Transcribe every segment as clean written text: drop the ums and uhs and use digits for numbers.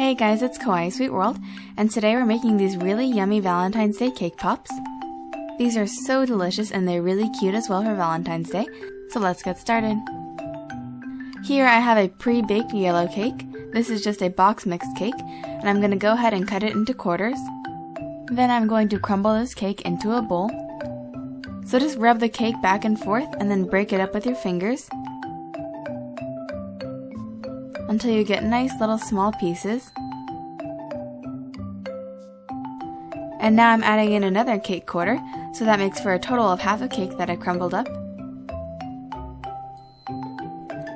Hey guys, it's kawaiisweetworld, and today we're making these really yummy Valentine's Day cake pops. These are so delicious and they're really cute as well for Valentine's Day, so let's get started. Here I have a pre-baked yellow cake. This is just a box mixed cake, and I'm going to go ahead and cut it into quarters. Then I'm going to crumble this cake into a bowl. So just rub the cake back and forth and then break it up with your fingers until you get nice little small pieces. And now I'm adding in another cake quarter, so that makes for a total of half a cake that I crumbled up.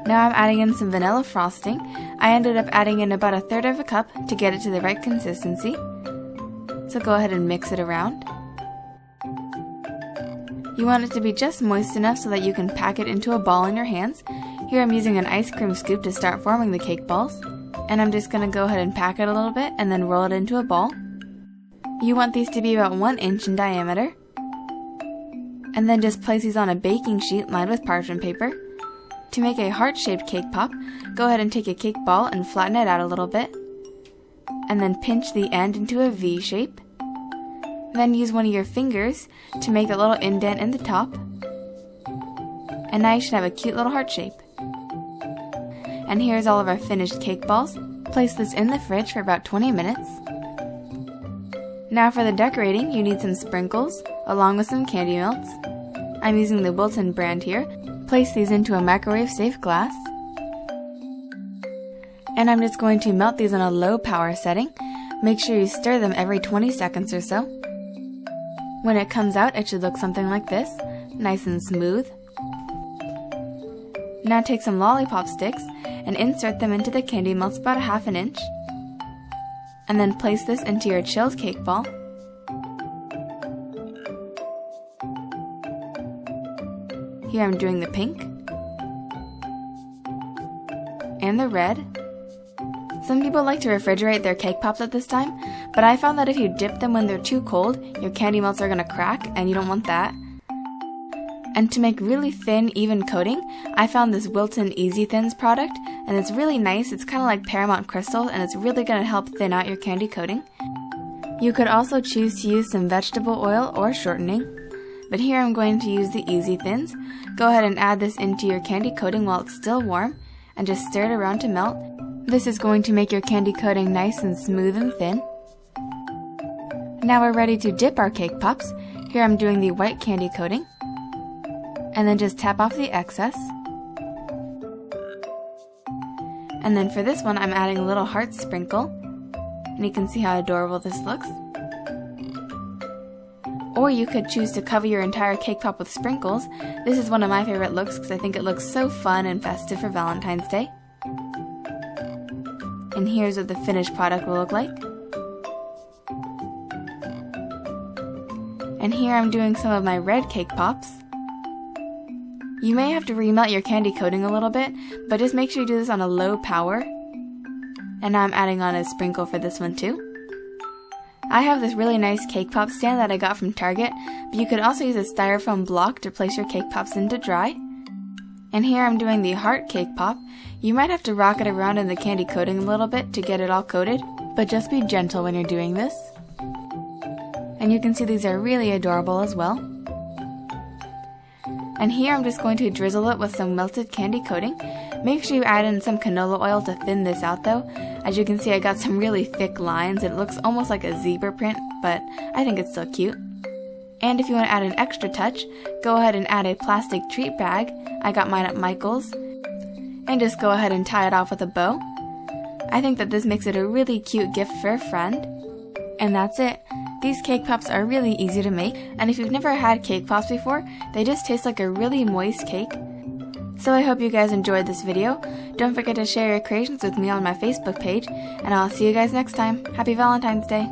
Now I'm adding in some vanilla frosting. I ended up adding in about 1/3 of a cup to get it to the right consistency. So go ahead and mix it around. You want it to be just moist enough so that you can pack it into a ball in your hands. Here I'm using an ice cream scoop to start forming the cake balls. And I'm just going to go ahead and pack it a little bit and then roll it into a ball. You want these to be about 1 inch in diameter. And then just place these on a baking sheet lined with parchment paper. To make a heart-shaped cake pop, go ahead and take a cake ball and flatten it out a little bit. And then pinch the end into a V shape. Then use one of your fingers to make a little indent in the top. And now you should have a cute little heart shape. And here's all of our finished cake balls. Place this in the fridge for about 20 minutes. Now for the decorating, you need some sprinkles, along with some candy melts. I'm using the Wilton brand here. Place these into a microwave-safe glass. And I'm just going to melt these on a low power setting. Make sure you stir them every 20 seconds or so. When it comes out, it should look something like this, nice and smooth. Now take some lollipop sticks and insert them into the candy melts about 1/2 inch. And then place this into your chilled cake ball. Here I'm doing the pink and the red. Some people like to refrigerate their cake pops at this time, but I found that if you dip them when they're too cold, your candy melts are going to crack, and you don't want that. And to make really thin, even coating, I found this Wilton Easy Thins product, and it's really nice. It's kind of like Paramount Crystal, and it's really going to help thin out your candy coating. You could also choose to use some vegetable oil or shortening, but here I'm going to use the Easy Thins. Go ahead and add this into your candy coating while it's still warm, and just stir it around to melt. This is going to make your candy coating nice and smooth and thin. Now we're ready to dip our cake pops. Here I'm doing the white candy coating. And then just tap off the excess. And then for this one, I'm adding a little heart sprinkle. And you can see how adorable this looks. Or you could choose to cover your entire cake pop with sprinkles. This is one of my favorite looks because I think it looks so fun and festive for Valentine's Day. And here's what the finished product will look like. And here I'm doing some of my red cake pops. You may have to remelt your candy coating a little bit, but just make sure you do this on a low power. And now I'm adding on a sprinkle for this one too. I have this really nice cake pop stand that I got from Target, but you could also use a styrofoam block to place your cake pops in to dry. And here I'm doing the heart cake pop. You might have to rock it around in the candy coating a little bit to get it all coated, but just be gentle when you're doing this. And you can see these are really adorable as well. And here I'm just going to drizzle it with some melted candy coating. Make sure you add in some canola oil to thin this out though. As you can see, I got some really thick lines. It looks almost like a zebra print, but I think it's still cute. And if you want to add an extra touch, go ahead and add a plastic treat bag. I got mine at Michael's. And just go ahead and tie it off with a bow. I think that this makes it a really cute gift for a friend. And that's it. These cake pops are really easy to make, and if you've never had cake pops before, they just taste like a really moist cake. So I hope you guys enjoyed this video. Don't forget to share your creations with me on my Facebook page, and I'll see you guys next time. Happy Valentine's Day!